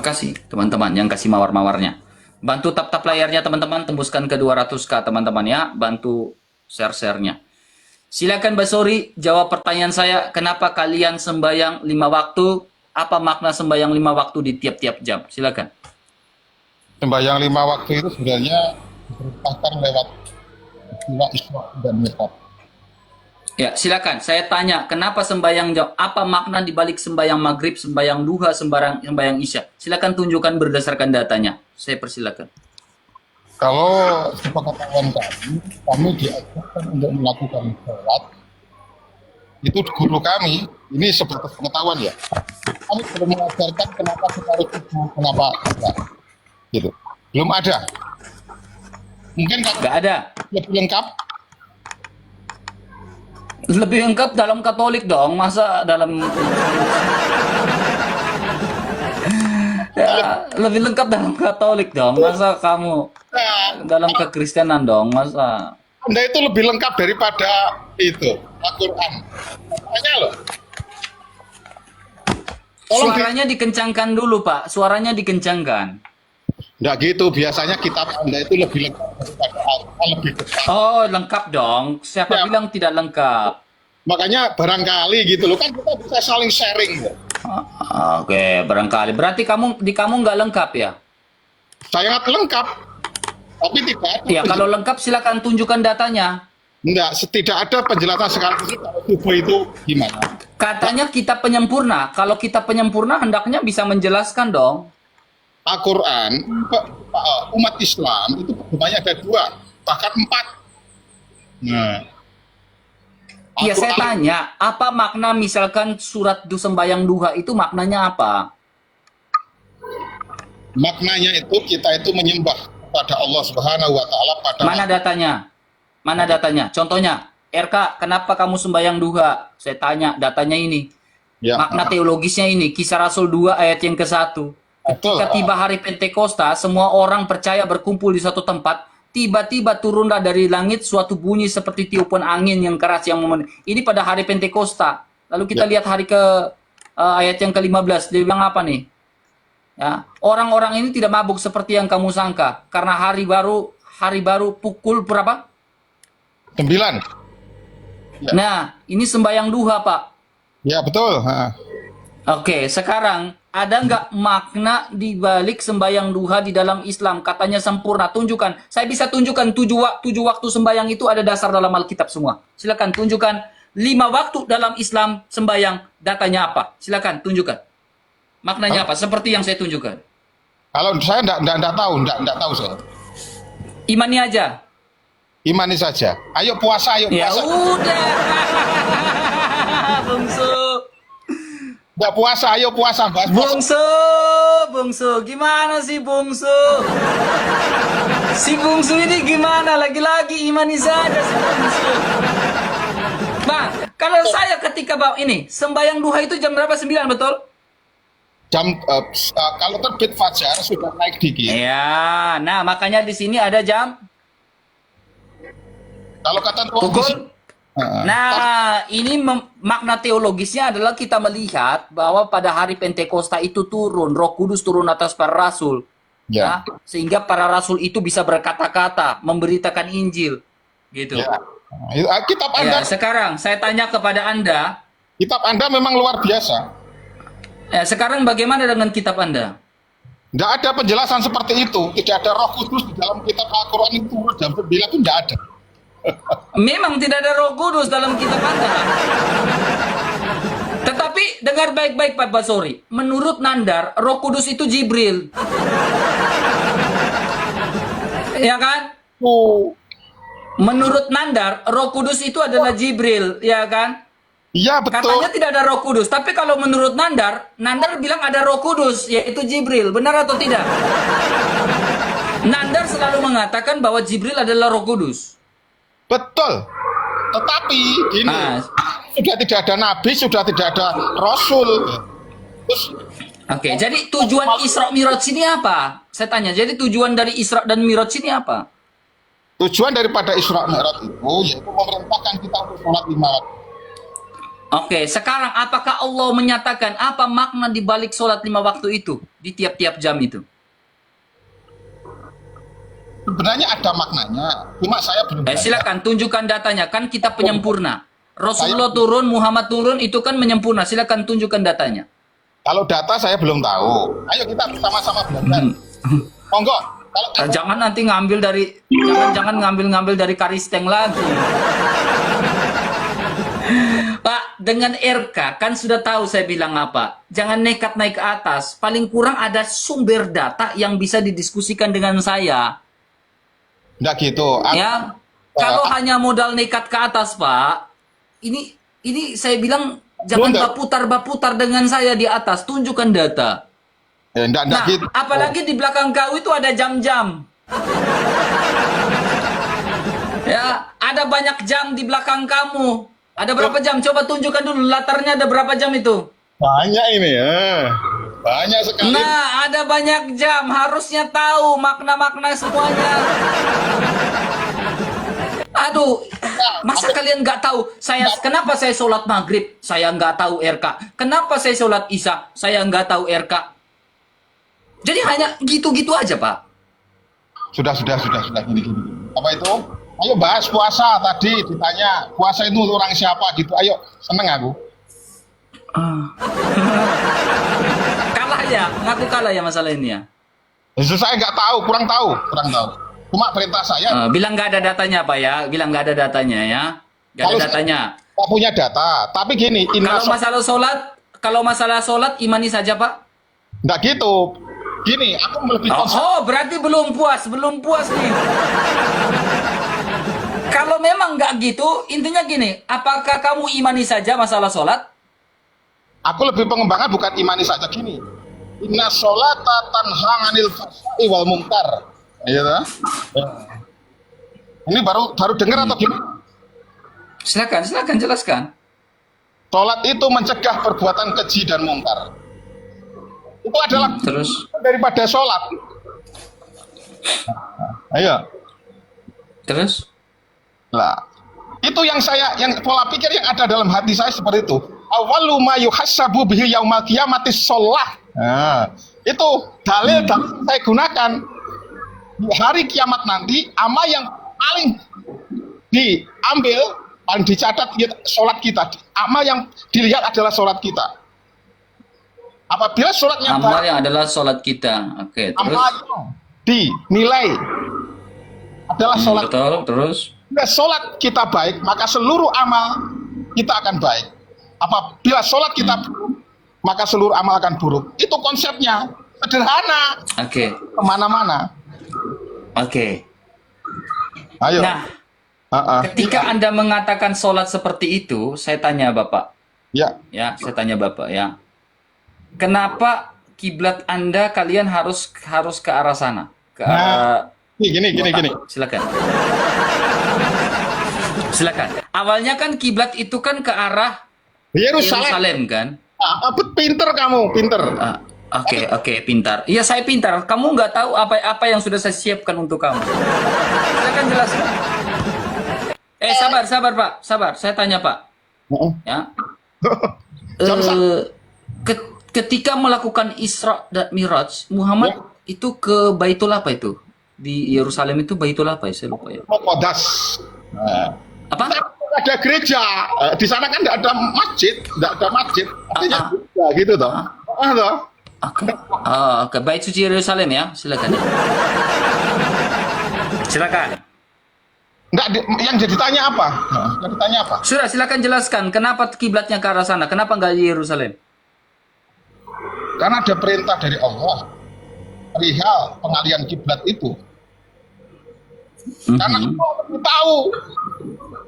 Makasih teman-teman yang kasih mawar-mawarnya. Bantu tap-tap layarnya teman-teman, tembuskan ke 200k teman-teman ya. Bantu share-share-nya. Silakan Basori jawab pertanyaan saya. Kenapa kalian sembahyang 5 waktu? Apa makna sembahyang 5 waktu di tiap-tiap jam? Silakan. Sembahyang 5 waktu itu sebenarnya diperintahkan lewat istilah Isra dan Mi'raj. Ya, silakan. Saya tanya, kenapa sembahyang jam? Apa makna di balik sembahyang maghrib, sembahyang duha, sembahyang isya? Silakan tunjukkan berdasarkan datanya. Saya persilakan. Kalau sepengetahuan kami diajarkan untuk melakukan sholat. Itu guru kami, ini sebatas pengetahuan ya. Kami belum mengajarkan kenapa kita harus tidur, kenapa tidak. Gitu. Belum ada. Mungkin Nggak ada. lebih lengkap. Lebih lengkap dalam Katolik dong, masa dalam ya, lebih lengkap dalam Katolik dong, masa kamu Nah, dalam kekristenan dong, masa Anda itu lebih lengkap daripada itu Al-Quran. Makanya loh. Tolong suaranya dikencangkan dulu Pak, suaranya dikencangkan. Nggak gitu, biasanya kitab Anda itu lebih lengkap daripada Al-Quran, lebih dekat. Oh lengkap dong, siapa Ya. bilang tidak lengkap? Makanya barangkali gitu loh, kan kita bisa saling sharing. Ya. Oke, barangkali. Berarti kamu nggak lengkap ya? Sangat lengkap, tapi tidak ada. Ya, kalau lengkap silakan tunjukkan datanya. Enggak, tidak ada penjelasan sekaligus kalau tubuh itu gimana. Katanya kitab penyempurna. Kalau kitab penyempurna hendaknya bisa menjelaskan dong. Al-Quran, umat Islam itu pedomannya ada 2, bahkan 4. Nah, Iya, saya Al-Quran tanya, apa makna misalkan surat sembahyang duha itu maknanya apa? maknanya itu kita itu menyembah kepada Allah Subhanahu wa taala pada Mana datanya? Mana datanya? Contohnya, RK, kenapa kamu sembahyang duha? Saya tanya, datanya ini. ya, Makna teologisnya ini, Kisah Rasul 2 ayat yang ke-1. betul. Ketika tiba hari Pentakosta, semua orang percaya berkumpul di satu tempat. Tiba-tiba turunlah dari langit suatu bunyi seperti tiupan angin yang keras yang ini pada hari Pentakosta. Lalu kita lihat hari ayat yang ke-15. Dia bilang apa nih? Ya, orang-orang ini tidak mabuk seperti yang kamu sangka karena hari baru pukul berapa? 9. Ya. Nah, ini sembahyang duha, Pak. Ya, betul. Oke, sekarang ada nggak makna di balik sembahyang duha di dalam Islam? Katanya sempurna. Tunjukkan. Saya bisa tunjukkan 7 waktu sembahyang itu ada dasar dalam Alkitab semua. Silakan tunjukkan 5 waktu dalam Islam sembahyang. Datanya apa? Silakan tunjukkan. Maknanya apa? Seperti yang saya tunjukkan. Kalau saya enggak tahu saya. Imani aja. Imani saja. Ayo puasa, ayo Ya puasa. udah. Bungsu. Enggak puasa, ayo puasa, bahas puasa. Bungsu, gimana sih Bungsu? Si Bungsu ini gimana? Lagi-lagi imani saja si Bungsu. Bang, kalau saya ketika ini sembahyang duha itu jam berapa? 9, betul? Kalau terbit fajar sudah naik dikit. Ya, nah makanya di sini ada jam Kalau kata pukul. Nah, ini makna teologisnya adalah kita melihat bahwa pada hari Pentakosta itu turun, Roh Kudus turun atas para rasul. Ya. Sehingga para rasul itu bisa berkata-kata, memberitakan Injil. Gitu. Ya. Kitab Anda, Ya, sekarang saya tanya kepada Anda, kitab Anda memang luar biasa. sekarang bagaimana dengan kitab Anda? Tidak ada penjelasan seperti itu. Tidak ada Roh Kudus di dalam kitab Al-Quran itu jam 9 itu tidak ada. Memang tidak ada Roh Kudus dalam kitab Anda. Tetapi dengar baik-baik Pak Basori. Menurut Nandar, Roh Kudus itu Jibril. Ya kan? Oh. Menurut Nandar, Roh Kudus itu adalah Jibril, ya kan? Iya, betul. Katanya tidak ada Roh Kudus, tapi kalau menurut Nandar bilang ada Roh Kudus, yaitu Jibril. Benar atau tidak? Nandar selalu mengatakan bahwa Jibril adalah Roh Kudus. Betul. Tetapi gini, Ah. sudah tidak ada nabi, sudah tidak ada rasul. Terus Oke, jadi tujuan Isra Mi'raj ini apa? Saya tanya, jadi tujuan dari Isra dan Mi'raj ini apa? tujuan daripada Isra Mi'raj itu yaitu memerintahkan kita untuk sholat 5 waktu. Oke, sekarang apakah Allah menyatakan apa makna di balik sholat 5 waktu itu di tiap-tiap jam itu? Sebenarnya ada maknanya, cuma saya belum baca. Silakan tunjukkan datanya, kan kita penyempurna. Rasulullah turun, Muhammad turun, itu kan menyempurna. Silakan tunjukkan datanya. Kalau data saya belum tahu. Ayo kita sama-sama belajar. Monggo. Kalau Jangan nanti ngambil dari jangan ngambil dari karisteng lagi. Pak, dengan RK kan sudah tahu saya bilang apa. Jangan nekat naik ke atas. Paling kurang ada sumber data yang bisa didiskusikan dengan saya. enggak gitu. Ya, kalau hanya modal nekat ke atas, Pak, ini saya bilang jangan baputar-baputar dengan saya di atas, tunjukkan data. Enggak Nah, gitu. apalagi di belakang kau itu ada jam-jam. Ya, ada banyak jam di belakang kamu. Ada berapa jam? Coba tunjukkan dulu latarnya ada berapa jam itu. Banyak ini ya. Banyak sekali. Nah, ada banyak jam. Harusnya tahu makna-makna semuanya. Aduh, masa kalian nggak tahu? Kenapa saya sholat maghrib? Saya nggak tahu RK. Kenapa saya sholat isya? Saya nggak tahu RK. Jadi hanya gitu-gitu aja, Pak. Sudah gini. Apa itu? Ayo bahas puasa tadi ditanya. Puasa itu orang siapa gitu. Ayo, seneng aku. Kalah ya, ngaku kalah ya masalah ini ya. Justru saya nggak tahu, kurang tahu. Cuma perintah saya. Bilang nggak ada datanya, Pak ya. Bilang nggak ada datanya ya. Nggak ada datanya. Saya punya data, tapi gini. Kalau masalah sholat imani saja, Pak. Nggak gitu. Gini, aku lebih Berarti belum puas nih. Kalau memang nggak gitu, intinya gini, apakah kamu imani saja masalah sholat? Aku lebih pengembangan bukan imani saja gini. Inna sholata tanha 'anil fahsya'i wal munkar. Iya toh? Ini baru dengar atau gimana? Silakan jelaskan. Sholat itu mencegah perbuatan keji dan mungkar. Itu adalah Terus daripada sholat. Ayo. Terus? Lah, itu yang pola pikir yang ada dalam hati saya seperti itu. Awwalu ma yuhassabu bihi yaumal qiyamati sholat. Nah, itu dalil saya gunakan di hari kiamat nanti. Amal yang paling diambil, paling dicatat sholat kita. Amal yang dilihat adalah sholat kita. Apabila sholatnya Amal yang adalah sholat kita. Oke, terus? amal yang dinilai adalah sholat. Betul, terus? Bila sholat kita baik, maka seluruh amal kita akan baik. Apabila sholat kita buruk, maka seluruh amal akan buruk. Itu konsepnya. Sederhana. Oke. Kemana-mana. Oke. Ayo. Nah, ketika Anda mengatakan sholat seperti itu, saya tanya Bapak. Ya. Ya, saya tanya Bapak ya. Kenapa kiblat Anda kalian harus ke arah sana? Ke arah Gini. Silakan. Awalnya kan kiblat itu kan ke arah Yerusalem kan? Pinter kamu, pinter. Oke, pintar. Iya, saya pintar. Kamu nggak tahu apa yang sudah saya siapkan untuk kamu. Silakan jelaskan. Sabar Pak, sabar. Saya tanya Pak. Ya. Ketika melakukan Isra dan Miraj, Muhammad itu ke Baitul apa itu? Di Yerusalem itu Baitul apa ya? Saya lupa ya. Kodas. Apa? Ada gereja. Di sana kan tidak ada masjid. Artinya gereja gitu toh. Oke, Bait Suci Yerusalem ya. Silakan. Enggak, yang jadi tanya apa? Yang ditanya apa? Sudah, silakan jelaskan. Kenapa kiblatnya ke arah sana? Kenapa nggak di Yerusalem? Karena ada perintah dari Allah perihal pengalian kiblat itu. Karena Allah lebih tahu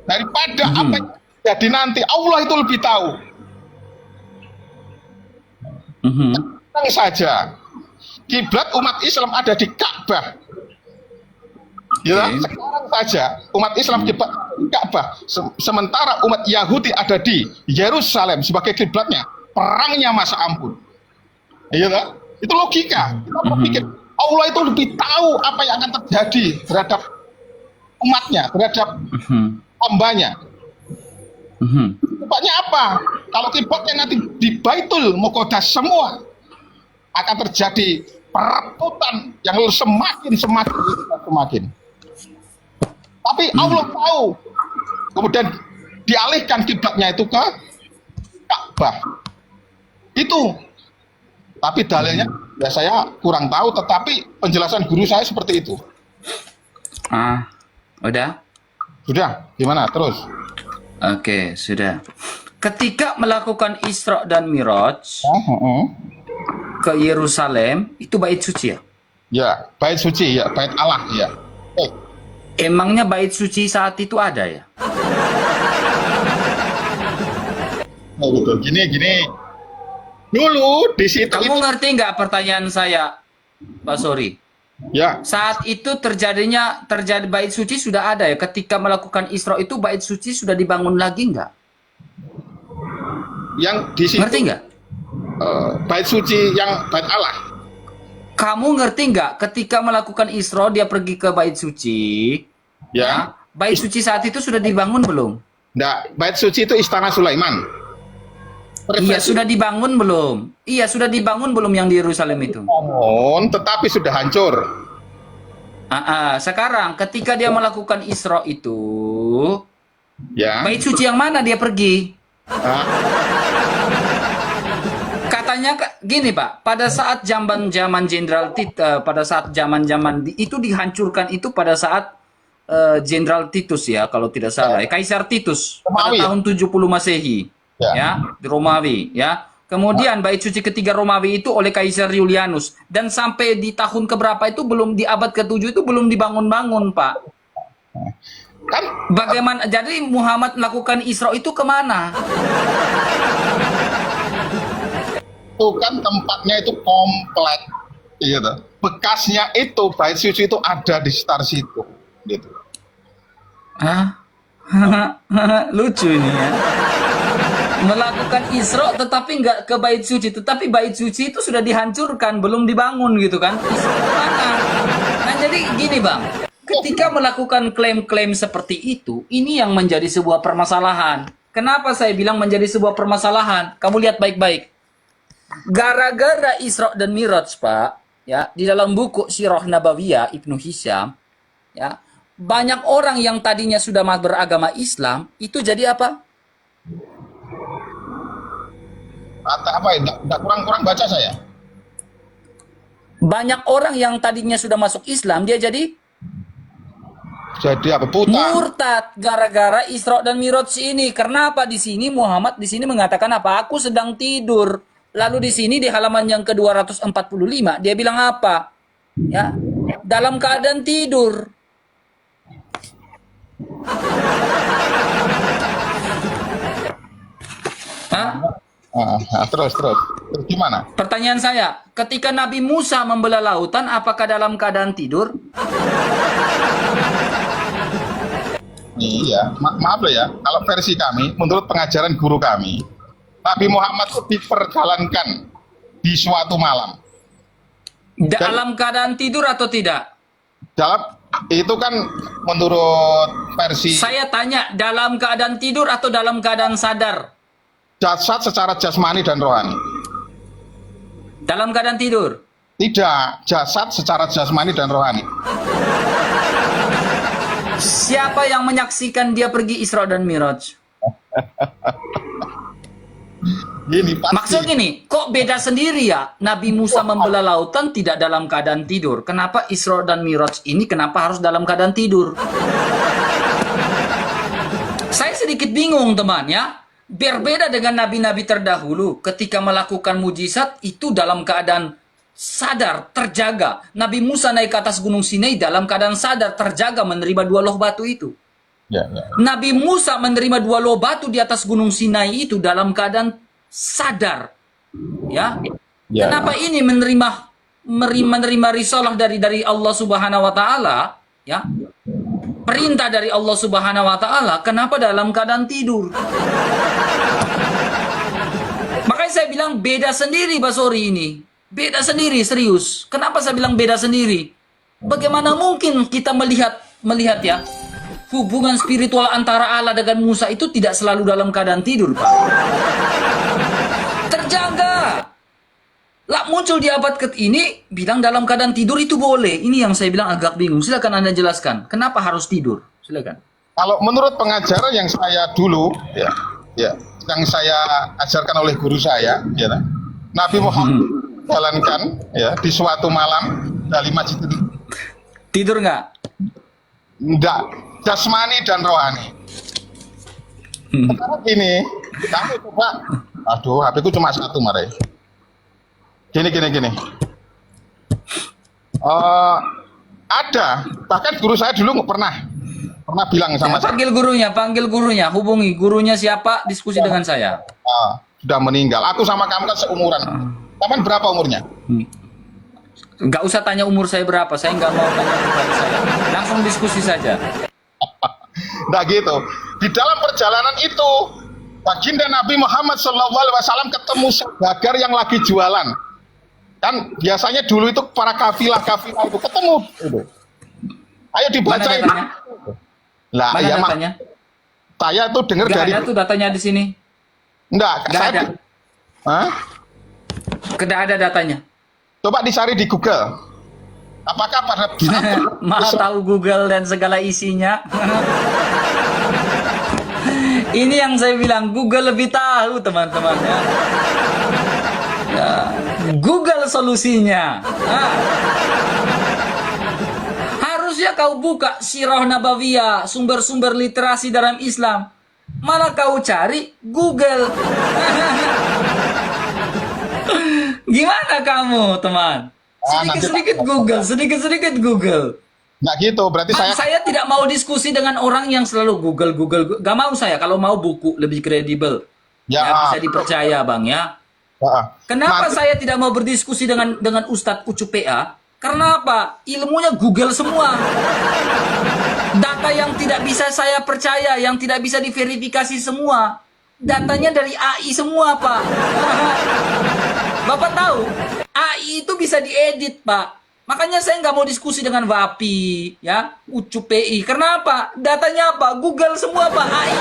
daripada apa yang jadi nanti. Allah itu lebih tahu. Tenang saja. Kiblat umat Islam ada di Ka'bah. Ya, sekarang saja umat Islam kiblat di Ka'bah. Sementara umat Yahudi ada di Yerusalem sebagai kiblatnya. Perangnya masa ampun. Iya tak? Itu logika. Kita berpikir Allah itu lebih tahu apa yang akan terjadi terhadap umatnya, terhadap hambanya. Akibatnya apa? Kalau akibatnya nanti di Baitul Muqaddas semua akan terjadi perebutan yang semakin. Tapi Allah tahu. Kemudian dialihkan kiblatnya itu ke Ka'bah. Itu. Tapi dalilnya ya saya kurang tahu, tetapi penjelasan guru saya seperti itu. Udah? Sudah, gimana? Terus? Oke, sudah. Ketika melakukan Isra dan Miraj ke Yerusalem, itu bait suci ya? Ya, bait suci ya, bait Allah ya. Emangnya bait suci saat itu ada ya? Gitu. Gini. Dulu di situ. Kamu ngerti nggak pertanyaan saya, Pak Sori? Ya. Saat itu terjadi bait suci sudah ada ya? Ketika melakukan Isra itu bait suci sudah dibangun lagi nggak? Yang di situ. Ngerti nggak? Bait suci yang bait Allah. Kamu ngerti nggak? Ketika melakukan Isra dia pergi ke bait suci. Ya. Bait suci saat itu sudah dibangun belum? Nggak, bait suci itu istana Sulaiman. Iya, sudah dibangun belum? Iya, sudah dibangun belum yang di Yerusalem itu? Tetapi sudah hancur. Sekarang ketika dia melakukan Isra itu, Ya. bait suci yang mana dia pergi? Katanya gini Pak, pada saat zaman Jenderal Titus, pada saat zaman itu dihancurkan itu pada saat Jenderal Titus ya, kalau tidak salah, Kaisar Titus pada tahun 70 Masehi. Ya, di Romawi ya. Kemudian bait suci ketiga Romawi itu oleh Kaisar Julianus, dan sampai di tahun keberapa itu belum, di abad ke-7 itu belum dibangun-bangun, Pak. Kan Bagaimana jadi Muhammad melakukan Isra itu kemana? itu kan tempatnya itu komplek gitu. Bekasnya itu bait suci itu ada di sekitar situ gitu. Lucu ini ya. Melakukan Isra tetapi nggak ke bait suci, tetapi bait suci itu sudah dihancurkan, belum dibangun gitu kan. Isra kemana? Nah jadi gini Bang, ketika melakukan klaim-klaim seperti itu, ini yang menjadi sebuah permasalahan. Kenapa saya bilang menjadi sebuah permasalahan? Kamu lihat baik-baik. Gara-gara Isra dan Miraj Pak, ya, di dalam buku Sirah Nabawiyah Ibnu Hisham, ya, banyak orang yang tadinya sudah beragama Islam, itu jadi apa? Apa ya? Nggak kurang baca saya. Banyak orang yang tadinya sudah masuk Islam, dia jadi apa? Putar. murtad gara-gara Isra dan Miraj ini. Karena apa? Di sini Muhammad di sini mengatakan apa? Aku sedang tidur. Lalu di sini di halaman yang ke-245 dia bilang apa? Ya, dalam keadaan tidur. Terus gimana? Pertanyaan saya, ketika Nabi Musa membelah lautan, apakah dalam keadaan tidur? Iya, maaf loh ya, kalau versi kami, menurut pengajaran guru kami, Nabi Muhammad itu diperjalankan di suatu malam. Dalam keadaan tidur atau tidak? Dalam itu kan menurut versi. Saya tanya, dalam keadaan tidur atau dalam keadaan sadar? Jasad secara jasmani dan rohani. Dalam keadaan tidur? Tidak, jasad secara jasmani dan rohani. Siapa yang menyaksikan dia pergi Isra dan Miraj? Gini, pasti. Maksud gini, kok beda sendiri ya? Nabi Musa membelah lautan tidak dalam keadaan tidur. Kenapa Isra dan Miraj ini kenapa harus dalam keadaan tidur? Saya sedikit bingung teman ya. Berbeda dengan nabi-nabi terdahulu, ketika melakukan mujizat itu dalam keadaan sadar, terjaga. Nabi Musa naik ke atas gunung Sinai dalam keadaan sadar, terjaga, menerima 2 loh batu itu. Ya. Nabi Musa menerima 2 loh batu di atas gunung Sinai itu dalam keadaan sadar. Ya. Kenapa ini menerima risalah dari Allah Subhanahu wa taala, ya? Perintah dari Allah Subhanahu wa taala, kenapa dalam keadaan tidur? Makanya saya bilang beda sendiri Basori ini. Beda sendiri, serius. Kenapa saya bilang beda sendiri? Bagaimana mungkin kita melihat ya, hubungan spiritual antara Allah dengan Musa itu tidak selalu dalam keadaan tidur, Pak. Terjaga. Lah muncul di abad ini bilang dalam keadaan tidur itu boleh. Ini yang saya bilang agak bingung. Silakan Anda jelaskan. Kenapa harus tidur? Silakan. Kalau menurut pengajaran yang saya dulu, yang saya ajarkan oleh guru saya, Nabi Muhammad jalankan di suatu malam dari masjid itu. Tidur nggak? Enggak, jasmani dan rohani. Sekarang gini, kamu coba, aduh, HP ku cuma satu, Mare. Gini. Ada, bahkan guru saya dulu pernah bilang sama saya. Panggil gurunya, hubungi gurunya siapa, diskusi dengan saya. Sudah meninggal. Aku sama kamu kan seumuran. Kapan berapa umurnya? Nggak usah tanya umur saya berapa, saya nggak mau tanya pribadi saya. Langsung diskusi saja. Nah gitu. Di dalam perjalanan itu, baginda Nabi Muhammad SAW ketemu saudagar yang lagi jualan. Kan biasanya dulu itu para kafilah itu ketemu. Ayo dibaca itu. Lah, Mana ya datanya? Saya tuh dengar dari. Nggak ada tuh datanya di sini. Nggak ada. Hah? Tidak ada datanya. Coba dicari di Google. Apakah pada Maha tahu Google dan segala isinya. Ini yang saya bilang, Google lebih tahu, teman-teman. Ya. Google solusinya. Harusnya kau buka Sirah Nabawiyah, sumber-sumber literasi dalam Islam. Malah kau cari Google. Gimana kamu, teman? Sedikit-sedikit Google. Nggak gitu, berarti saya tidak mau diskusi dengan orang yang selalu Google. Gak mau saya, kalau mau buku lebih kredibel. Ya, bisa dipercaya, Bang, ya. Kenapa saya tidak mau berdiskusi dengan Ustadz Ucup PA? Karena apa? Ilmunya Google semua. Data yang tidak bisa saya percaya, yang tidak bisa diverifikasi semua. Datanya dari AI semua, Pak. Bapak tahu, AI itu bisa diedit, Pak. Makanya saya nggak mau diskusi dengan Wapi, ya, Ucup PI. Kenapa? Datanya apa? Google semua, Pak. AI.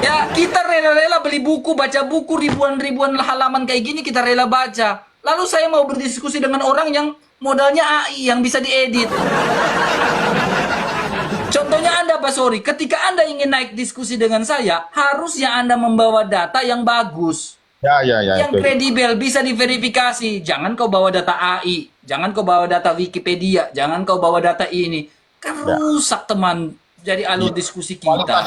Ya, kita rela-rela beli buku, baca buku ribuan halaman kayak gini, kita rela baca. Lalu saya mau berdiskusi dengan orang yang modalnya AI, yang bisa diedit. Contohnya Anda, Pak Sori, ketika Anda ingin naik diskusi dengan saya, harusnya Anda membawa data yang bagus. Yang kredibel, bisa diverifikasi. Jangan kau bawa data AI, jangan kau bawa data Wikipedia, jangan kau bawa data ini. Kan rusak, teman, jadi alur diskusi kita.